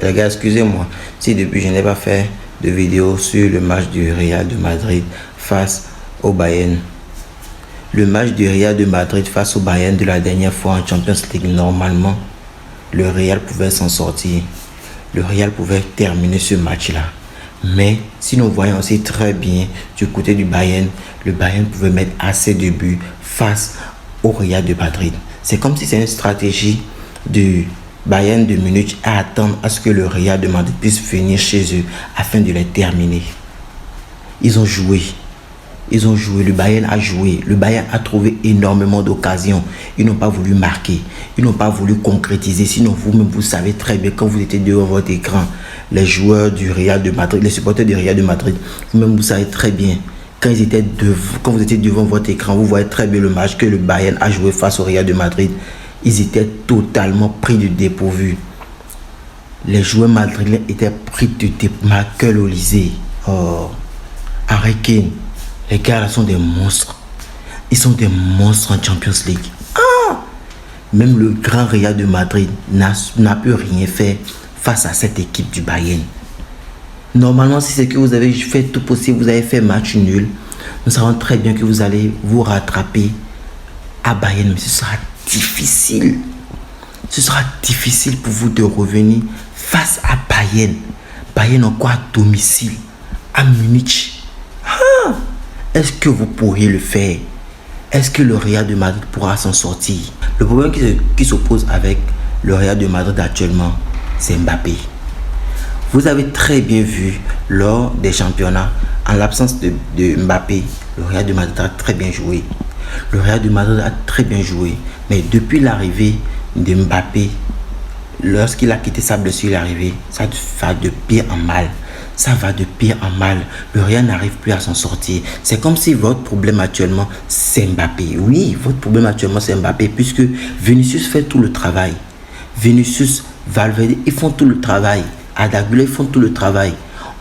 Les gars, excusez-moi si depuis je n'ai pas fait de vidéo sur le match du Real de Madrid face au Bayern. Le match du Real de Madrid face au Bayern de la dernière fois en Champions League, normalement, le Real pouvait s'en sortir. Le Real pouvait terminer ce match-là. Mais si nous voyons aussi très bien du côté du Bayern, le Bayern pouvait mettre assez de buts face au Real de Madrid. C'est comme si c'est une stratégie du Bayern de Munich à attendre à ce que le Real de Madrid puisse venir chez eux afin de les terminer. Ils ont joué. Le Bayern a joué. Le Bayern a trouvé énormément d'occasions. Ils n'ont pas voulu marquer. Ils n'ont pas voulu concrétiser. Sinon, vous-même, vous savez très bien, quand vous étiez devant votre écran, les joueurs du Real de Madrid, les supporters du Real de Madrid, vous-même, vous savez très bien, quand vous étiez devant votre écran, vous voyez très bien le match que le Bayern a joué face au Real de Madrid. Ils étaient totalement pris du dépourvu. Les joueurs madrilènes étaient pris du dépourvu. Michael Olise, Harry Kane. Les gars là sont des monstres. Ils sont des monstres en Champions League. Même le grand Real de Madrid n'a pu rien faire face à cette équipe du Bayern. Normalement, si c'est que vous avez fait tout possible, vous avez fait match nul, nous savons très bien que vous allez vous rattraper à Bayern. Mais ce sera difficile. Ce sera difficile pour vous de revenir face à Bayern. Bayern encore à domicile, à Munich. Est-ce que vous pourriez le faire? Est-ce que le Real de Madrid pourra s'en sortir? Le problème qui s'oppose avec le Real de Madrid actuellement, c'est Mbappé. Vous avez très bien vu lors des championnats, en l'absence de Mbappé, le Real de Madrid a très bien joué. Le Real de Madrid a très bien joué. Mais depuis l'arrivée de Mbappé, lorsqu'il a quitté sa blessure, il est arrivé, ça va de pire en mal. Ça va de pire en mal. Le Real n'arrive plus à s'en sortir. C'est comme si votre problème actuellement, c'est Mbappé. Oui, votre problème actuellement, c'est Mbappé, puisque Vinicius fait tout le travail. Vinicius, Valverde, ils font tout le travail. Adagula, ils font tout le travail.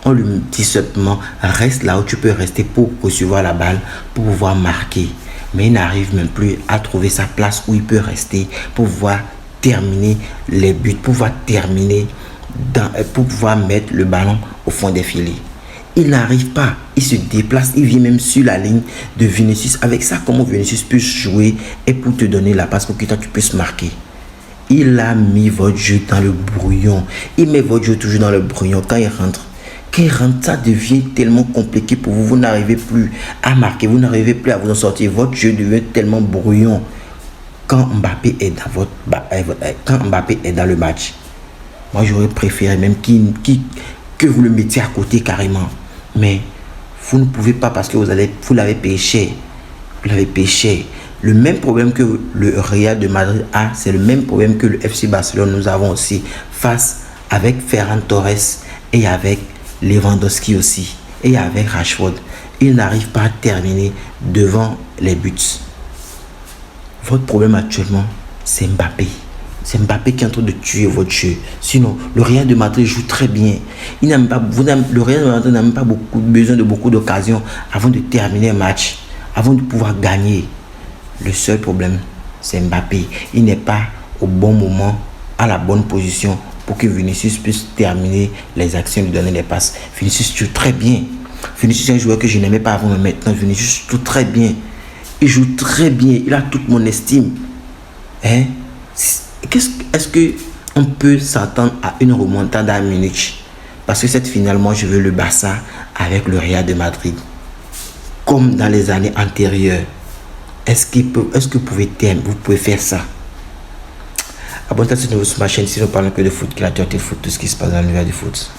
On lui dit simplement, reste là où tu peux rester pour recevoir la balle, pour pouvoir marquer. Mais il n'arrive même plus à trouver sa place où il peut rester pour pouvoir terminer les buts, pour pouvoir mettre le ballon au fond des filets. Il n'arrive pas, il se déplace, il vient même sur la ligne de Vinicius. Avec ça, comment Vinicius peut jouer et pour te donner la passe pour que toi tu puisses marquer. Il a mis votre jeu dans le brouillon. Il met votre jeu toujours dans le brouillon. Quand il rentre, ça devient tellement compliqué pour vous. Vous n'arrivez plus à marquer, vous n'arrivez plus à vous en sortir. Votre jeu devient tellement brouillon. Quand Mbappé est dans le match, moi, j'aurais préféré même que vous le mettiez à côté carrément. Mais vous ne pouvez pas parce que vous l'avez payé cher. Vous l'avez payé cher. Le même problème que le Real de Madrid a, c'est le même problème que le FC Barcelone. Nous avons aussi face avec Ferran Torres et avec Lewandowski aussi. Et avec Rashford. Ils n'arrivent pas à terminer devant les buts. Votre problème actuellement, c'est Mbappé. C'est Mbappé qui est en train de tuer votre jeu. Sinon, le Real de Madrid joue très bien. Le Real de Madrid n'a même pas besoin de beaucoup d'occasions avant de terminer un match, avant de pouvoir gagner. Le seul problème, c'est Mbappé. Il n'est pas au bon moment, à la bonne position pour que Vinicius puisse terminer les actions, lui donner les passes. Vinicius joue très bien. Vinicius est un joueur que je n'aimais pas avant, mais maintenant, Vinicius joue très bien. Il joue très bien. Il a toute mon estime. Est-ce qu'on peut s'attendre à une remontada à Munich? Parce que cette finale, moi, je veux le Barça avec le Real de Madrid. Comme dans les années antérieures. Est-ce que vous pouvez faire ça? Abonnez-vous sur ma chaîne si nous parlons que de foot, créateur de foot, tout ce qui se passe dans l'univers du foot.